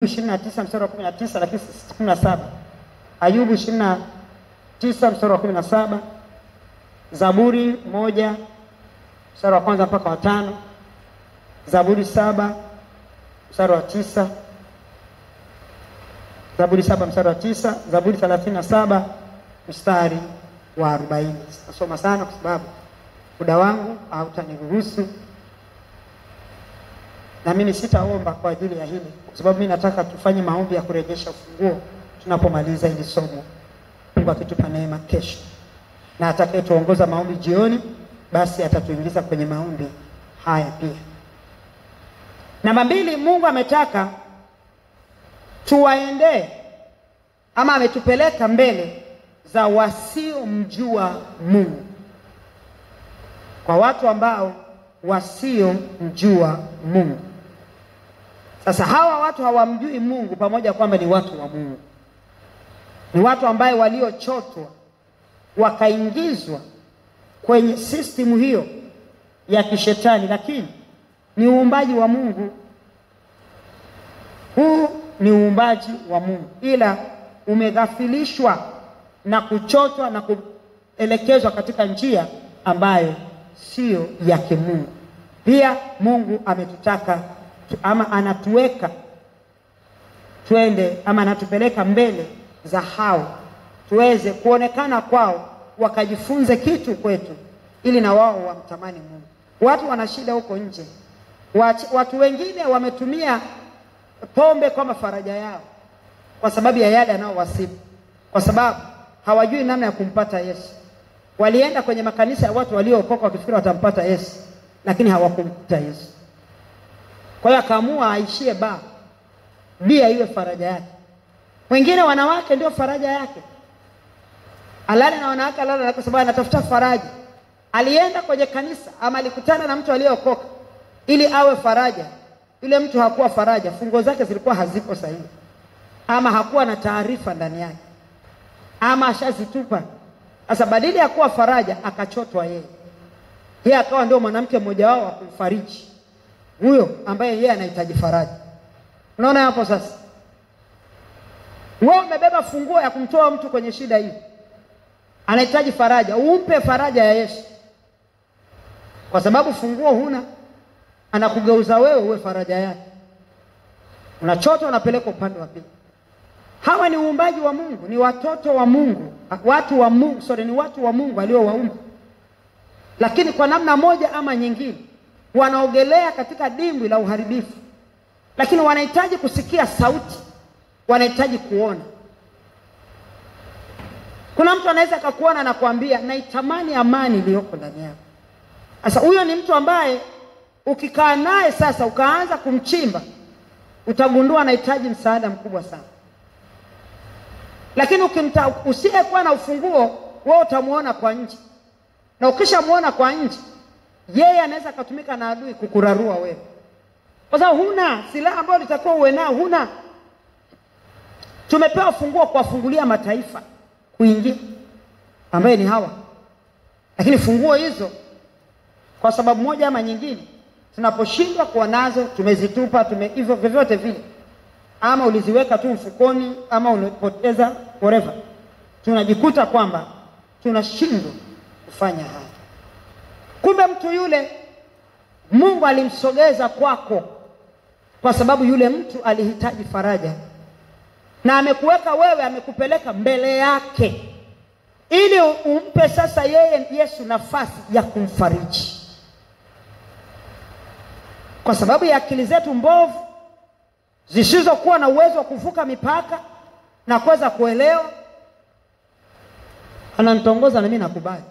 29 mstari wa 19 lakini 17. Ayubu 29 mstari wa 17. Zaburi 1 mstari wa 1 mpaka wa 5. Zaburi 7 mstari wa 9. Zaburi 7 mstari wa 9. Zaburi 37 mstari wa 40. Nasoma sana kwa sababu muda wangu hautaniruhusu. Na mimi sitaomba kwa ajili ya hili kwa sababu mimi nataka tufanye maombi ya kurejesha ufunguo tunapomaliza hili somo. Mungu akitupa neema kesho. Na atakayetuongoza maombi jioni basi atatuingiza kwenye maombi haya pia. Namba 2, Mungu ametaka tuwaendee ama ametupeleka mbele za wasiomjua Mungu. Kwa watu ambao wasiomjua Mungu. Sasa hawa watu hawamjui Mungu pamoja kwamba ni watu wa Mungu. Ni watu ambaye waliochotwa wakaingizwa kwenye system hiyo ya kishetani, lakini ni uumbaji wa Mungu. Huu ni uumbaji wa Mungu, ila umeghafilishwa na kuchotwa na kuelekezwa katika njia ambayo sio ya kimungu. Pia Mungu ametutaka ama anatuweka twende ama anatupeleka mbele za hao tuweze kuonekana kwao, wakajifunze kitu kwetu ili na wao wamtamani Mungu. Watu wana shida huko nje. Watu wengine wametumia pombe kama faraja yao kwa sababu ya yale yanayowasibu, kwa sababu hawajui namna ya kumpata Yesu. Walienda kwenye makanisa ya watu waliookoka wakifikiri watampata Yesu, lakini hawakumkuta Yesu. Kwa hiyo akaamua aishie bia iwe faraja yake. Wengine wanawake ndio faraja yake. Alale na wanawake, alale na kwa sababu anatafuta faraja. Alienda kwenye kanisa ama alikutana na mtu aliyeokoka ili awe faraja. Yule mtu hakuwa faraja, fungo zake zilikuwa hazipo sahihi. Ama hakuwa na taarifa ndani yake. Ama ashazitupa. Sasa badili ya kuwa faraja akachotwa yeye. Yeye akawa ndio mwanamke mmoja wao wa kumfariji huyo ambaye yeye anahitaji faraja. Unaona hapo sasa? Wewe umebeba funguo ya kumtoa mtu kwenye shida hii. Anahitaji faraja, umpe faraja ya Yesu. Kwa sababu funguo huna, anakugeuza wewe uwe faraja yake. Unachotwa, unapeleka upande wa pili. Hawa ni uumbaji wa Mungu, ni watoto wa Mungu, watu wa Mungu, ni watu wa Mungu aliowaumba. Lakini kwa namna moja ama nyingine wanaogelea katika dimbwi la uharibifu. Lakini wanahitaji kusikia sauti, wanahitaji kuona. Kuna mtu anaweza akakuona na kuambia naitamani amani iliyoko ndani yako. Sasa huyo ni mtu ambaye ukikaa naye sasa ukaanza kumchimba, utagundua anahitaji msaada mkubwa sana. Lakini usiyekuwa na ufunguo, wewe utamuona kwa nje. Na ukishamuona kwa nje, yeye anaweza kutumika na adui kukurarua wewe. Kwa sababu huna silaha ambayo litakuwa uwe nayo, huna. Tumepewa funguo kuwafungulia mataifa kuingia, ambaye ni hawa. Lakini funguo hizo kwa sababu moja ama nyingine tunaposhindwa kuwa nazo, tumezitupa, hivyo vyovyote vile. Ama uliziweka tu mfukoni ama unapoteza whatever. Tunajikuta kwamba tunashindwa kufanya haya. Kumbe mtu yule Mungu alimsogeza kwako kwa sababu yule mtu alihitaji faraja. Na amekuweka wewe, amekupeleka mbele yake ili umpe sasa yeye Yesu nafasi ya kumfariji. Kwa sababu ya akili zetu mbovu zisizokuwa na uwezo wa kuvuka mipaka na kuweza kuelewa, ananitongoza na mimi nakubali.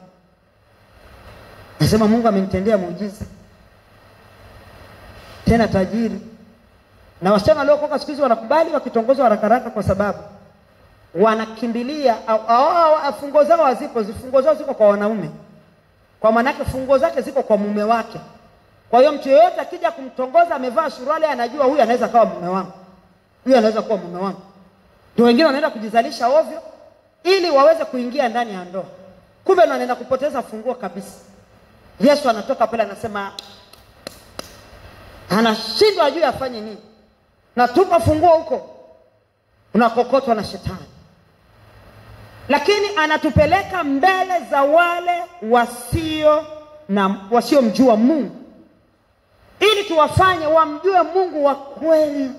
Nasema Mungu amenitendea muujiza. Tena tajiri. Na wasichana waliokoka siku hizi wanakubali wakitongozwa haraka kwa sababu wanakimbilia fungo zao hazipo, fungo zao ziko kwa wanaume. Kwa maana yake fungo zake ziko kwa mume wake. Kwa hiyo mtu yeyote akija kumtongoza amevaa suruali, anajua huyu anaweza kuwa mume wangu. Huyu anaweza kuwa mume wangu. Ndio wengine wanaenda kujizalisha ovyo ili waweze kuingia ndani ya ndoa. Kumbe wanaenda kupoteza funguo kabisa. Yesu anatoka pale anasema anashindwa ajue afanye nini. na tupa funguo huko, unakokotwa na shetani. Lakini anatupeleka mbele za wale wasiomjua Mungu, ili tuwafanye wamjue Mungu wa kweli.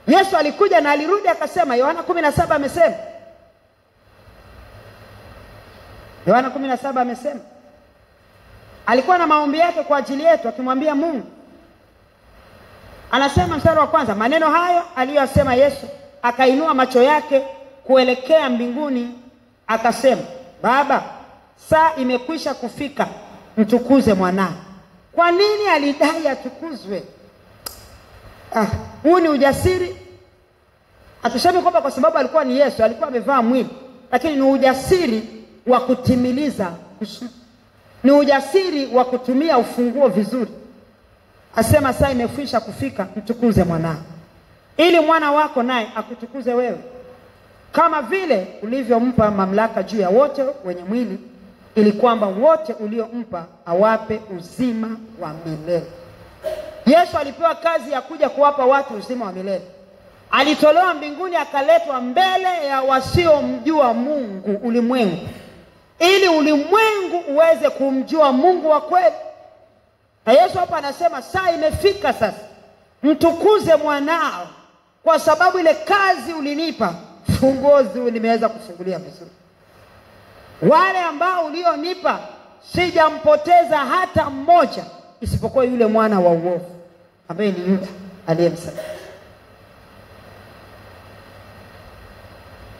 Yesu alikuja na alirudi akasema, Yohana 17 amesema, Yohana 17 amesema, alikuwa na maombi yake kwa ajili yetu akimwambia Mungu. Anasema mstari wa kwanza, maneno hayo aliyosema Yesu, akainua macho yake kuelekea mbinguni akasema, Baba, saa imekwisha kufika, mtukuze mwanao. Kwa nini alidai atukuzwe? Huu ni ujasiri. Hatusemi kwamba kwa sababu alikuwa ni Yesu, alikuwa amevaa mwili, lakini ni ujasiri wa kutimiliza kusudi. Ni ujasiri wa kutumia ufunguo vizuri. Asema saa imekwisha kufika, mtukuze mwanao, ili mwana wako naye akutukuze wewe, kama vile ulivyompa mamlaka juu ya wote wenye mwili, ili kwamba wote uliompa awape uzima wa milele. Yesu alipewa kazi ya kuja kuwapa watu uzima wa milele. Alitolewa mbinguni akaletwa mbele ya wasiomjua Mungu, ulimwengu, ili ulimwengu uweze kumjua Mungu wa kweli. Na Yesu hapa anasema saa imefika sasa, mtukuze mwanao, kwa sababu ile kazi ulinipa, funguo nimeweza kufungulia vizuri. Wale ambao ulionipa sijampoteza hata mmoja, isipokuwa yule mwana wa uovu ambaye ni Yuda aliyemsaliti.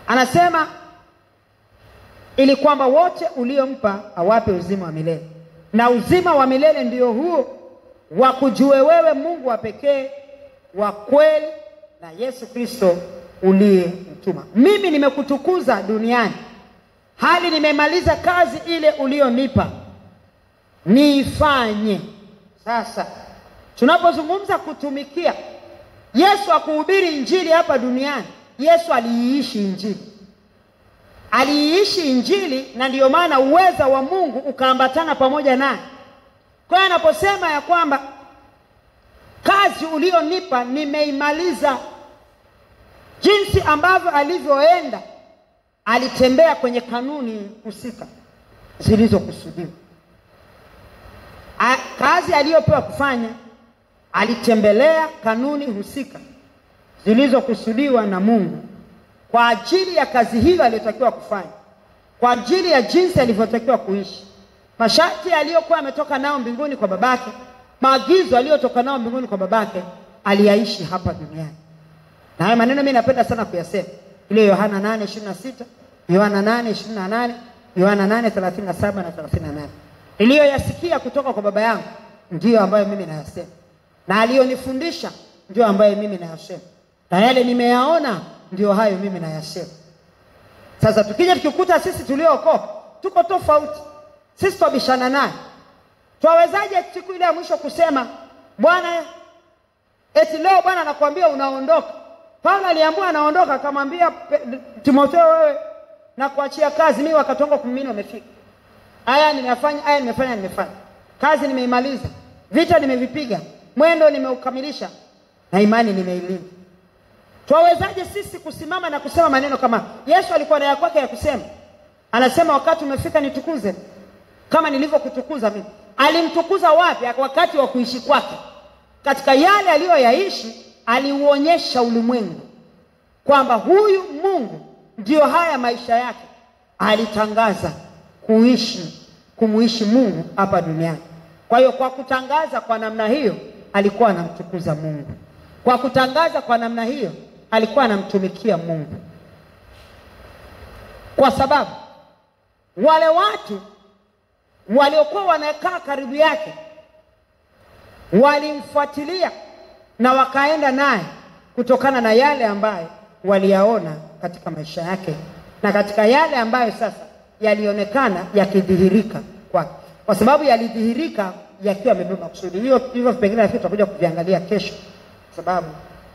Anasema ili kwamba wote uliompa awape uzima wa milele. Na uzima wa milele ndio huo, wakujue wewe Mungu wa pekee wa kweli, na Yesu Kristo uliyemtuma. Mimi nimekutukuza duniani, hali nimemaliza kazi ile ulionipa niifanye. Sasa tunapozungumza kutumikia, Yesu akuhubiri injili hapa duniani, Yesu aliishi injili. Aliishi injili, na ndiyo maana uweza wa Mungu ukaambatana pamoja naye. Kwa hiyo anaposema ya kwamba kazi ulionipa nimeimaliza, jinsi ambavyo alivyoenda, alitembea kwenye kanuni husika zilizokusudiwa. Kazi aliyopewa kufanya, alitembelea kanuni husika zilizokusudiwa na Mungu kwa ajili ya kazi hiyo aliyotakiwa kufanya, kwa ajili ya jinsi alivyotakiwa kuishi. Masharti aliyokuwa ametoka nao mbinguni kwa babake, maagizo aliyotoka nao mbinguni kwa babake, aliyaishi hapa duniani. Na haya maneno mimi napenda sana kuyasema. Ile Yohana 8:26, Yohana 8:28, Yohana 8:37 na 38. Niliyoyasikia kutoka kwa baba yangu ndiyo ambayo mimi nayasema, na aliyonifundisha ndiyo ambayo mimi nayasema, na yale nimeyaona ndio hayo mimi nayasema. Sasa tukija tukikuta sisi tuliookoka tuko tofauti, sisi tubishana naye, tuwawezaje siku ile ya mwisho kusema Bwana, eti leo Bwana anakuambia unaondoka? Paulo aliambiwa anaondoka, akamwambia Timotheo, wewe na kuachia kazi, mimi wakati wangu kumimina umefika. Haya nimefanya, kazi nimeimaliza, vita nimevipiga, mwendo nimeukamilisha, na imani nimeilinda. Tuwawezaje sisi kusimama na kusema maneno kama Yesu alikuwa na ya kwake ya kusema? Anasema wakati umefika nitukuze kama nilivyokutukuza mimi. Alimtukuza wapi? Wakati wa kuishi kwake. Katika yale aliyoyaishi, aliuonyesha ulimwengu kwamba huyu Mungu ndio haya maisha yake. Alitangaza kumuishi Mungu hapa duniani. Kwa hiyo kwa kutangaza kwa namna hiyo, alikuwa anamtukuza Mungu. Kwa kutangaza kwa namna hiyo, alikuwa anamtumikia Mungu. Kwa sababu wale watu waliokuwa wanakaa karibu yake walimfuatilia na wakaenda naye kutokana na yale ambayo waliyaona katika maisha yake, na katika yale ambayo sasa yalionekana yakidhihirika kwake, kwa sababu yalidhihirika yakiwa yamebeba kusudi. Hivyo pengine nafikiri tutakuja kuviangalia kesho sababu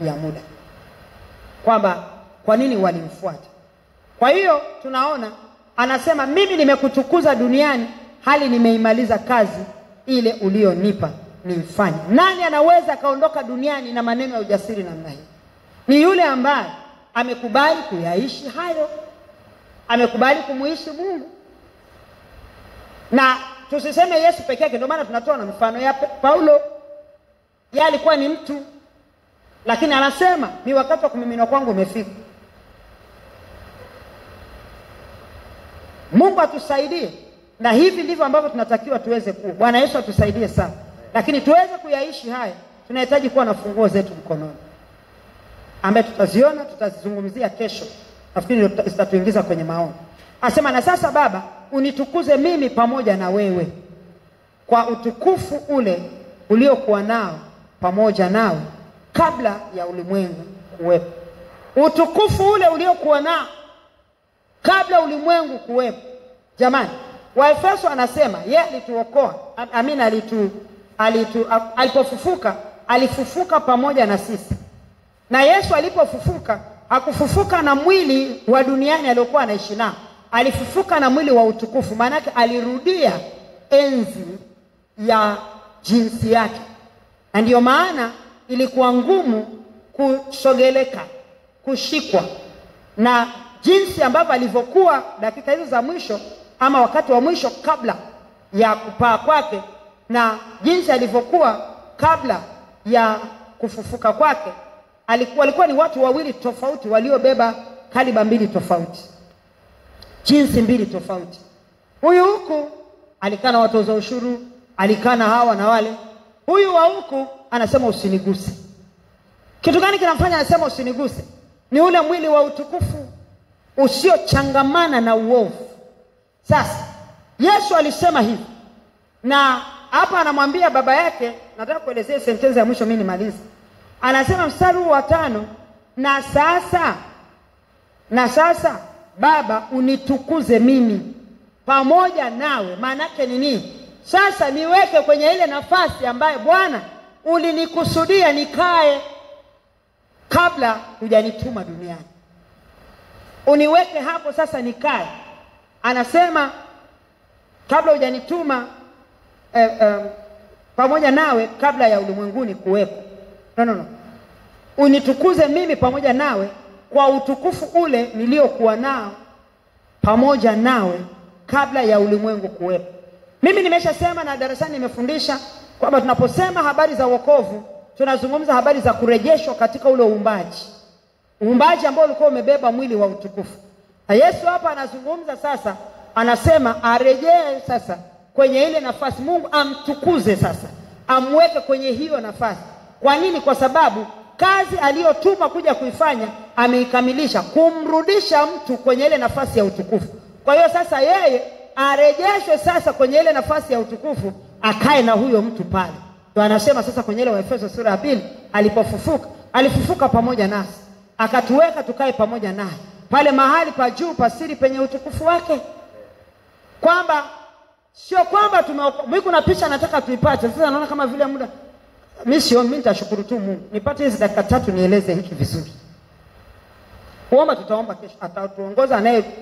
ya muda, kwamba kwa nini walimfuata. Kwa hiyo tunaona anasema mimi nimekutukuza duniani hali nimeimaliza kazi ile ulionipa niifanye. Nani anaweza kaondoka duniani na maneno ya ujasiri namna hii? Ni yule ambaye amekubali kuyaishi hayo, amekubali kumuishi Mungu. Na tusiseme Yesu peke yake, ndio maana tunatoa na mfano ya Paulo. Yeye alikuwa ni mtu, lakini anasema ni wakati wa kumiminwa kwangu umefika. Mungu atusaidie, na hivi ndivyo ambavyo tunatakiwa tuweze kuwa. Bwana Yesu atusaidie sana. Lakini tuweze kuyaishi haya, tunahitaji kuwa na funguo zetu mkononi, ambaye tutaziona, tutazizungumzia kesho. Nafikiri zitatuingiza kwenye maombi. Asema, na sasa Baba, unitukuze mimi pamoja na wewe kwa utukufu ule uliokuwa nao pamoja nawe kabla ya ulimwengu kuwepo. Utukufu ule uliokuwa nao kabla ulimwengu kuwepo. Jamani, Waefeso anasema yeye alituokoa, alipofufuka, alifufuka pamoja na sisi. Na Yesu alipofufuka, hakufufuka na mwili wa duniani aliokuwa anaishi nao. Alifufuka na mwili wa utukufu. Maana yake alirudia enzi ya jinsi yake. Na ndiyo maana ilikuwa ngumu kusogeleka, kushikwa. Na jinsi ambavyo alivyokuwa dakika hizo za mwisho ama wakati wa mwisho kabla ya kupaa kwake, na jinsi alivyokuwa kabla ya kufufuka kwake, walikuwa ni watu wawili tofauti waliobeba kaliba mbili tofauti, jinsi mbili tofauti. Huyu huku alikana watoza ushuru, alikana hawa na wale. Huyu wa huku anasema usiniguse. Kitu gani kinamfanya anasema usiniguse? Ni ule mwili wa utukufu usiochangamana na uovu. Sasa Yesu alisema hivi, na hapa anamwambia baba yake. Nataka kuelezea sentensi ya mwisho, mimi nimalize. Anasema mstari wa 5, na sasa Baba, unitukuze mimi pamoja nawe. Maana yake ni nini? Sasa niweke kwenye ile nafasi ambayo Bwana ulinikusudia nikae kabla hujanituma duniani. Uniweke hapo sasa nikae. Anasema kabla hujanituma pamoja nawe kabla ya ulimwenguni kuwepo. No. Unitukuze mimi pamoja nawe kwa utukufu ule niliokuwa nao pamoja nawe kabla ya ulimwengu kuwepo. Mimi nimeshasema na darasani nimefundisha kwamba tunaposema habari za wokovu, tunazungumza habari za kurejeshwa katika ule uumbaji. Uumbaji ambao ulikuwa umebeba mwili wa utukufu. Na Yesu hapa anazungumza sasa, anasema arejee sasa kwenye ile nafasi. Mungu amtukuze sasa, amweke kwenye hiyo nafasi. Kwa nini? Kwa sababu kazi aliyotuma kuja kuifanya ameikamilisha, kumrudisha mtu kwenye ile nafasi ya utukufu. Kwa hiyo sasa yeye arejeshwe sasa kwenye ile nafasi ya utukufu, akae na huyo mtu pale. Ndio anasema sasa kwenye ile Waefeso sura ya 2, alipofufuka, alifufuka pamoja nasi, akatuweka tukae pamoja naye pale mahali pa juu pasiri penye utukufu wake. Kwamba sio kwamba mimi kuna picha nataka tuipate. Sasa naona kama vile muda mimi nitashukuru tu Mungu nipate hizi dakika 3 nieleze hiki vizuri. Kuomba tutaomba kesho, atatuongoza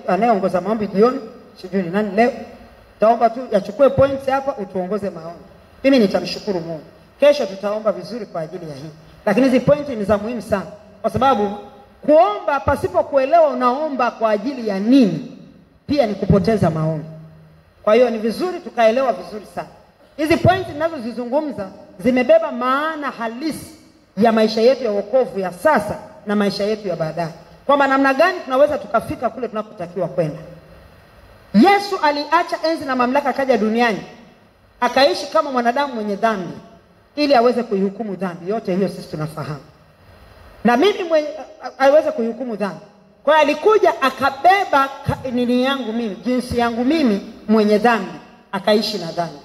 anayeongoza maombi jioni, sijui ni nani leo. Taomba tu yachukue points hapa, utuongoze maombi. Mimi nitamshukuru Mungu. Kesho tutaomba vizuri kwa ajili ya hii. Lakini hizi points ni za muhimu sana, kwa sababu kuomba pasipo kuelewa unaomba kwa ajili ya nini pia ni kupoteza maombi. Kwa hiyo ni vizuri tukaelewa vizuri sana. Hizi points ninazozizungumza zimebeba maana halisi ya maisha yetu ya wokovu ya sasa na maisha yetu ya baadaye. Kwamba namna gani tunaweza tukafika kule tunakotakiwa kwenda. Yesu aliacha enzi na mamlaka, akaja duniani, akaishi kama mwanadamu mwenye dhambi ili aweze kuihukumu dhambi. Yote hiyo sisi tunafahamu. Na mimi aweze kuihukumu dhambi. Kwa hiyo alikuja akabeba nini yangu mimi, jinsi yangu mimi mwenye dhambi, akaishi na dhambi.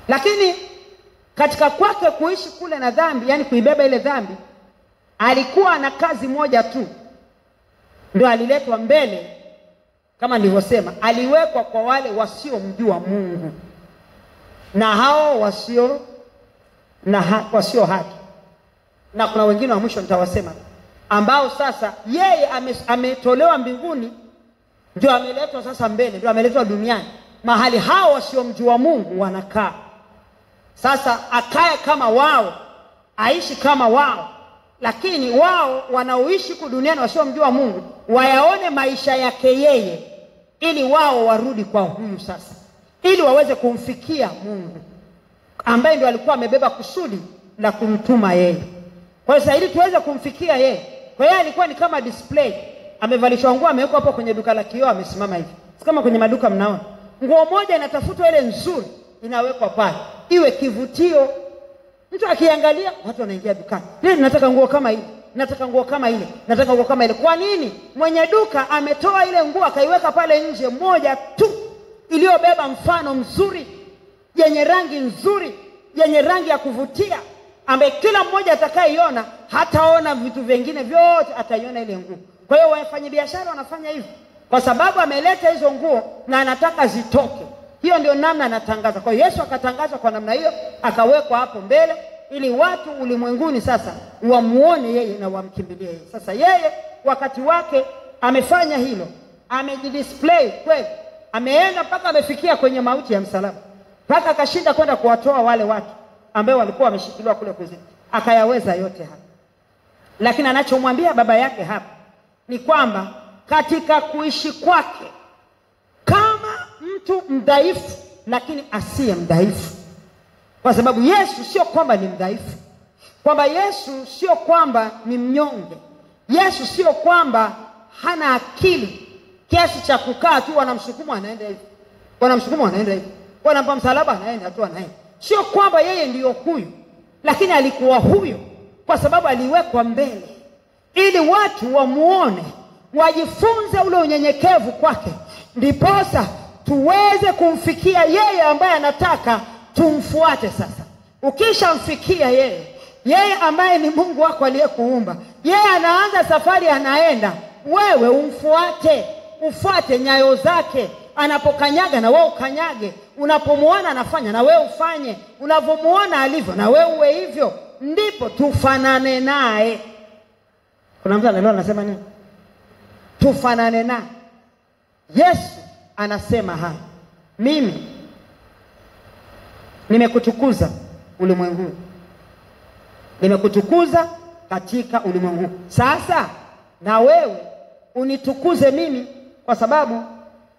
Lakini katika kwake kuishi kule na dhambi, yani kuibeba ile dhambi, alikuwa na kazi moja tu. Ndio aliletwa mbele, kama nilivyosema, aliwekwa kwa wale wasiomjua Mungu na hao wasio haki. Na kuna wengine wa mwisho nitawasema, ambao sasa yeye ametolewa mbinguni, ndio ameletwa sasa mbele, ndio ameletwa duniani mahali hao wasiomjua Mungu wanakaa. Sasa akae kama wao, aishi kama wao, lakini wao wanaoishi duniani wasiomjua Mungu wayaone maisha yake yeye, ili wao warudi kwa huyu sasa, ili waweze kumfikia Mungu ambaye ndio alikuwa amebeba kusudi la kumtuma yeye. Kwa hiyo ili tuweze kumfikia yeye, kwa hiyo alikuwa ni kama display, amevalishwa nguo, amewekwa hapo kwenye duka la kioo, amesimama hivi. Si kama kwenye maduka mnaona nguo moja inatafutwa ile nzuri, inawekwa pale iwe kivutio. Mtu akiangalia, watu wanaingia dukani, mimi nataka nguo kama ile, nataka nguo kama ile, nataka nguo kama ile. Kwa nini? Mwenye duka ametoa ile nguo akaiweka pale nje, moja tu iliyobeba mfano mzuri, yenye rangi nzuri, yenye rangi ya kuvutia, ambaye kila mmoja atakayeiona hataona vitu vingine vyote, ataiona ile nguo. Kwa hiyo wafanyabiashara wanafanya hivyo kwa sababu ameleta hizo nguo na anataka zitoke. Hiyo ndio namna anatangaza. Kwa hiyo Yesu akatangaza kwa namna hiyo, akawekwa hapo mbele ili watu ulimwenguni sasa wamuone yeye na wamkimbilie yeye. Sasa yeye wakati wake amefanya hilo, amejidisplay kweli, ameenda mpaka amefikia kwenye mauti ya msalaba, mpaka akashinda kwenda kuwatoa wale watu ambao walikuwa wameshikiliwa kule kuzimu. Akayaweza yote hapa, lakini anachomwambia baba yake hapa ni kwamba katika kuishi kwake kama mtu mdhaifu, lakini asiye mdhaifu, kwa sababu Yesu sio kwamba ni mdhaifu, kwamba Yesu sio kwamba ni mnyonge, Yesu sio kwamba hana akili kiasi cha kukaa tu wanamsukuma anaenda hivi, wanamsukuma anaenda hivi, wanampa msalaba anaenda tu anaenda. Sio kwamba yeye ndiyo huyu, lakini alikuwa huyo kwa sababu aliwekwa mbele ili watu wamuone, wajifunze ule unyenyekevu kwake, ndiposa tuweze kumfikia yeye ambaye anataka tumfuate. Sasa ukishamfikia yeye ambaye ni Mungu wako aliyekuumba, yeye anaanza safari, anaenda, wewe umfuate, ufuate nyayo zake. Anapokanyaga na wewe ukanyage, unapomuona anafanya na wewe ufanye, unavomuona alivyo na wewe uwe hivyo, ndipo tufanane naye. Kuna mtu leo anasema nini? Tufanane naye. Yesu anasema haya, mimi nimekutukuza ulimwenguni, nimekutukuza katika ulimwengu, sasa na wewe unitukuze mimi, kwa sababu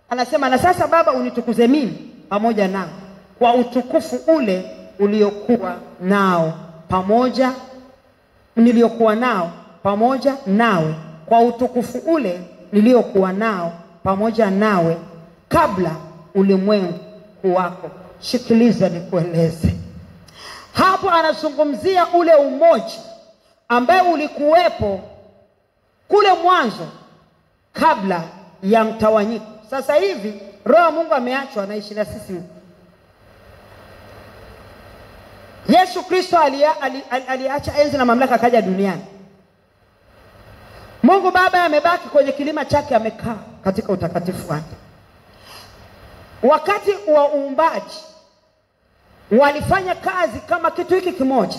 anasema na sasa Baba unitukuze mimi pamoja nao kwa utukufu ule uliokuwa nao pamoja, niliokuwa nao pamoja nawe, kwa utukufu ule niliokuwa nao pamoja nawe kabla ulimwengu kuwako. Sikiliza nikueleze. Hapo anazungumzia ule umoja ambaye ulikuwepo kule mwanzo kabla ya mtawanyiko. Sasa hivi Roho Mungu ameachwa, anaishi na sisi. Yesu Kristo aliacha enzi na mamlaka, akaja duniani. Mungu Baba amebaki kwenye kilima chake, amekaa katika utakatifu wake. Wakati wa uumbaji walifanya kazi kama kitu hiki kimoja.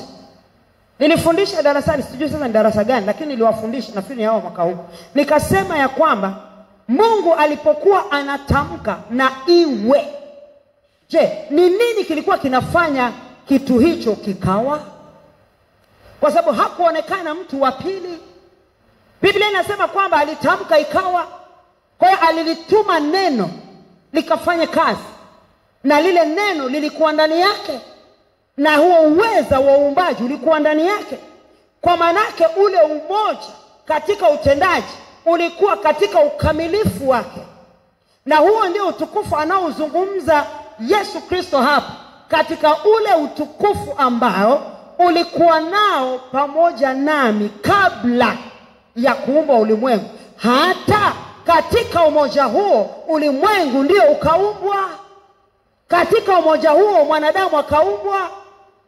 Nilifundisha darasani, sijui sasa ni darasa gani, lakini niliwafundisha nafikiri hao mwaka huu. Nikasema ya kwamba Mungu alipokuwa anatamka na iwe, je, ni nini kilikuwa kinafanya kitu hicho kikawa? Kwa sababu hakuonekana mtu wa pili. Biblia inasema kwamba alitamka ikawa. Kwa hiyo alilituma neno likafanya kazi, na lile neno lilikuwa ndani yake, na huo uweza wa uumbaji ulikuwa ndani yake. Kwa manake ule umoja katika utendaji ulikuwa katika ukamilifu wake, na huo ndio utukufu anaozungumza Yesu Kristo hapa, katika ule utukufu ambao ulikuwa nao pamoja nami kabla ya kuumba ulimwengu. Hata katika umoja huo ulimwengu ndio ukaumbwa, katika umoja huo mwanadamu akaumbwa,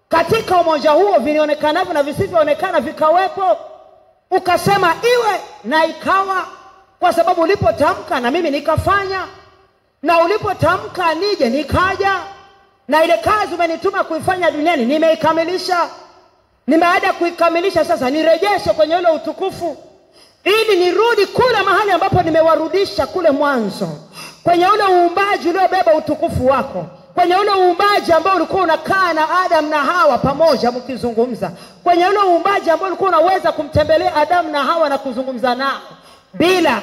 katika umoja huo vilionekanavyo na visivyoonekana vikawepo. Ukasema iwe, na ikawa, kwa sababu ulipotamka na mimi nikafanya, na ulipotamka nije nikaja, na ile kazi umenituma kuifanya duniani nimeikamilisha. Nimeada kuikamilisha, sasa nirejeshe kwenye ule utukufu, ili nirudi kule mahali ambapo nimewarudisha kule mwanzo, kwenye ule uumbaji uliobeba utukufu wako, kwenye ule uumbaji ambao ulikuwa unakaa na Adam na Hawa pamoja mkizungumza, kwenye ule uumbaji ambao ulikuwa unaweza kumtembelea Adam na Hawa na kuzungumza nao bila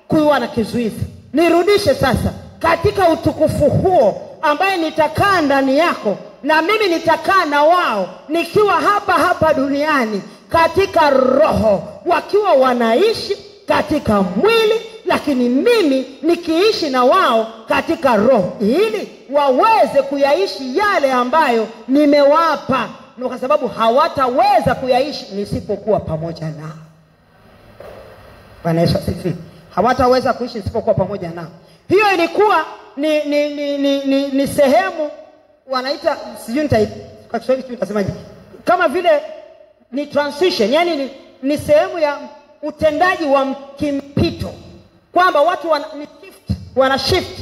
kuwa na kizuizi. Nirudishe sasa katika utukufu huo ambaye nitakaa ndani yako na mimi nitakaa na wao nikiwa hapa duniani katika roho, wakiwa wanaishi katika mwili, lakini mimi nikiishi na wao katika roho, ili waweze kuyaishi yale ambayo nimewapa, kwa sababu hawataweza kuyaishi nisipokuwa pamoja nao. Bwana Yesu asifiwe. Hawataweza kuishi nisipokuwa pamoja nao. Hiyo ilikuwa ni sehemu wanaita, sijui kwa Kiswahili nitasemaje, kama vile ni transition, yani ni sehemu ya utendaji wa kimpito, kwamba watu wana shift,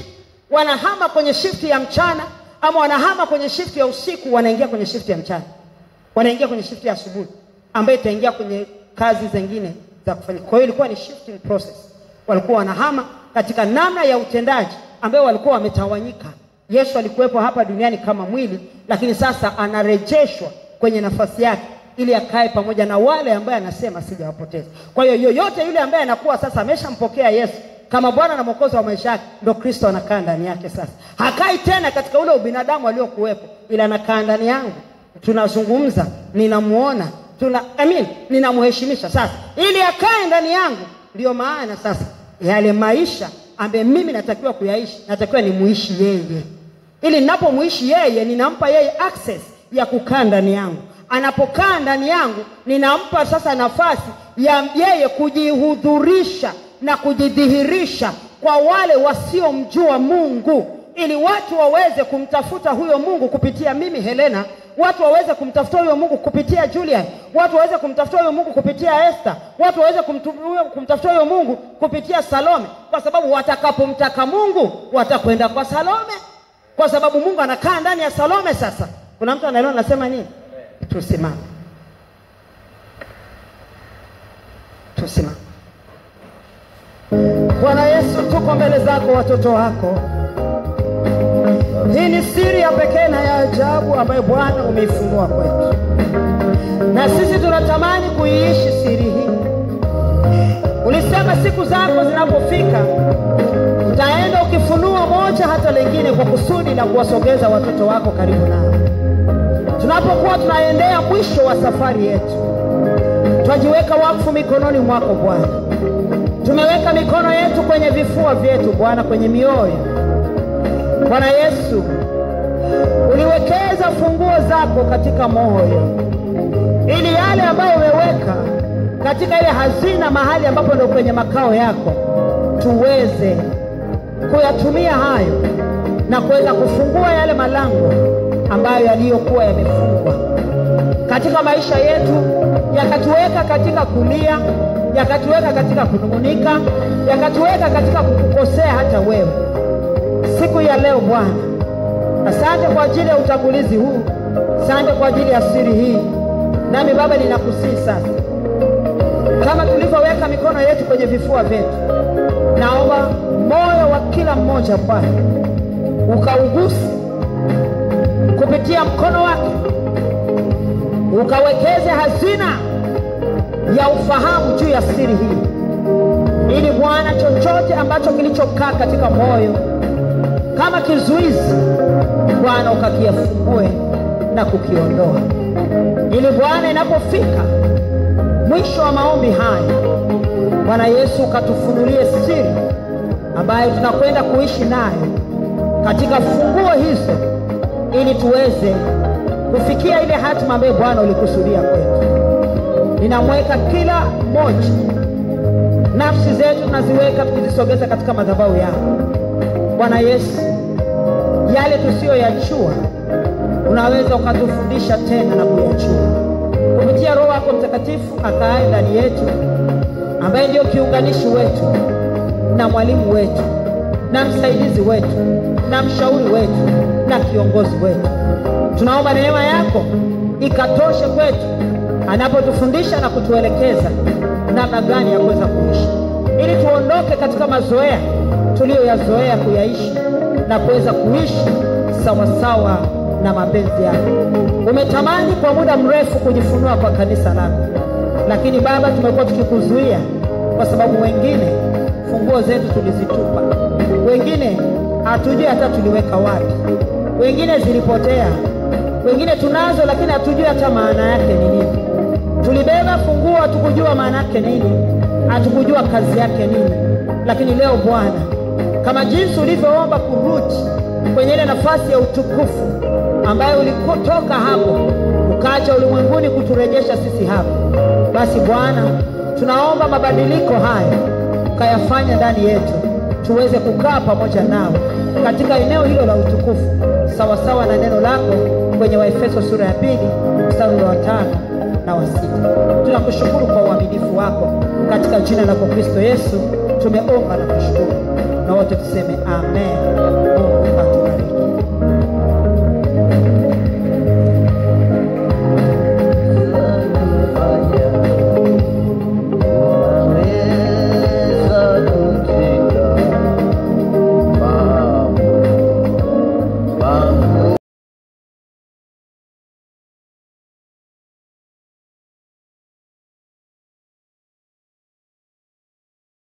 wanahama kwenye shift ya mchana, ama wanahama kwenye shift ya usiku, wanaingia kwenye shift ya mchana, wanaingia kwenye shift ya asubuhi ambayo itaingia kwenye kazi zingine za kufanya. Kwa hiyo ilikuwa ni shifting process. Walikuwa wanahama katika namna ya utendaji ambayo walikuwa wametawanyika. Yesu alikuwepo hapa duniani kama mwili, lakini sasa anarejeshwa kwenye nafasi yake ili akae pamoja na wale ambaye anasema sijawapoteza. Kwa hiyo yoyote yule ambaye anakuwa sasa ameshampokea Yesu kama Bwana na Mwokozi wa maisha yake, ndio Kristo anakaa ndani yake sasa. Hakai tena katika ule ubinadamu aliokuwepo, ila anakaa ndani yangu. Tunazungumza, ninamuona, ninamheshimisha sasa ili akae ndani yangu. Ndio maana sasa yale maisha ambaye mimi natakiwa kuyaishi, natakiwa nimuishi yeye. Ili ninapomuishi yeye, ninampa yeye access ya kukaa ndani yangu. Anapokaa ndani yangu, ninampa sasa nafasi ya yeye kujihudhurisha na kujidhihirisha kwa wale wasiomjua Mungu, ili watu waweze kumtafuta huyo Mungu kupitia mimi Helena, watu waweze kumtafuta huyo Mungu kupitia Julian, watu waweze kumtafuta huyo Mungu kupitia Esther, watu waweze kumtafuta huyo Mungu kupitia Salome, kwa sababu watakapomtaka Mungu watakwenda kwa Salome, kwa sababu Mungu anakaa ndani ya Salome. Sasa kuna mtu anaelewa nasema nini? Tusimame. Bwana Yesu, tuko mbele zako watoto wako. Hii ni siri ya pekee na ya ajabu ambayo Bwana umeifunua kwetu, na sisi tunatamani kuiishi siri hii. Ulisema siku zako zinapofika utaenda ukifunua moja hata lingine kwa kusudi la kuwasogeza watoto wako karibu nao. Tunapokuwa tunaendea mwisho wa safari yetu, twajiweka wakfu mikononi mwako Bwana. Tumeweka mikono yetu kwenye vifua vyetu Bwana, kwenye mioyo. Bwana Yesu, uliwekeza funguo zako katika moyo, ili yale ambayo umeweka katika ile hazina, mahali ambapo ndio kwenye makao yako, tuweze kuyatumia hayo na kuweza kufungua yale malango ambayo yaliyokuwa yamefungwa katika maisha yetu, yakatuweka katika kulia, yakatuweka katika kunung'unika, yakatuweka katika kukukosea hata wewe. Siku ya leo Bwana, asante kwa ajili ya utangulizi huu, asante kwa ajili ya siri hii. Nami Baba ninakusihi sasa, kama tulivyoweka mikono yetu kwenye vifua vyetu, naomba moyo wa kila mmoja Bwana ukauguse kupitia mkono wake, ukawekeze hazina ya ufahamu juu ya siri hii, ili Bwana chochote ambacho kilichokaa katika moyo kama kizuizi, Bwana ukakifungue na kukiondoa, ili Bwana inapofika mwisho wa maombi haya, Bwana Yesu ukatufunulie siri ambayo tunakwenda kuishi nayo katika funguo hizo, ili tuweze kufikia ile hatima ambayo Bwana ulikusudia kwetu. Ninamweka kila mmoja, nafsi zetu tunaziweka tukizisogeza katika madhabahu yako Bwana Yesu. Yale tusiyoyajua unaweza ukatufundisha tena na kuyajua kupitia Roho yako Mtakatifu akae ndani yetu, ambaye ndio kiunganishi wetu na mwalimu wetu na msaidizi wetu na mshauri wetu na kiongozi wetu. Tunaomba neema yako ikatoshe kwetu anapotufundisha na kutuelekeza namna gani ya kuweza kuishi, ili tuondoke katika mazoea tuliyoyazoea kuyaishi na kuweza kuishi sawasawa na mapenzi yako. Umetamani kwa muda mrefu kujifunua kwa kanisa lako, lakini Baba, tumekuwa tukikuzuia kwa sababu wengine funguo zetu tulizitupa, wengine hatujui hata tuliweka wapi, wengine zilipotea, wengine tunazo lakini hatujui hata maana yake ni nini. Tulibeba funguo hatukujua maana yake nini, hatukujua kazi yake nini. Lakini leo Bwana, kama jinsi ulivyoomba kurudi kwenye ile nafasi ya utukufu ambayo ulikotoka hapo ukaja ulimwenguni kuturejesha sisi hapo, basi Bwana, tunaomba mabadiliko haya ukayafanya ndani yetu, tuweze kukaa pamoja nao katika eneo hilo la utukufu, sawa sawa na neno lako kwenye Waefeso sura ya 2 mstari wa 5 na wa 6. Tunakushukuru kwa uaminifu wako, katika jina lako Kristo Yesu tumeomba na kushukuru, na wote tuseme amen.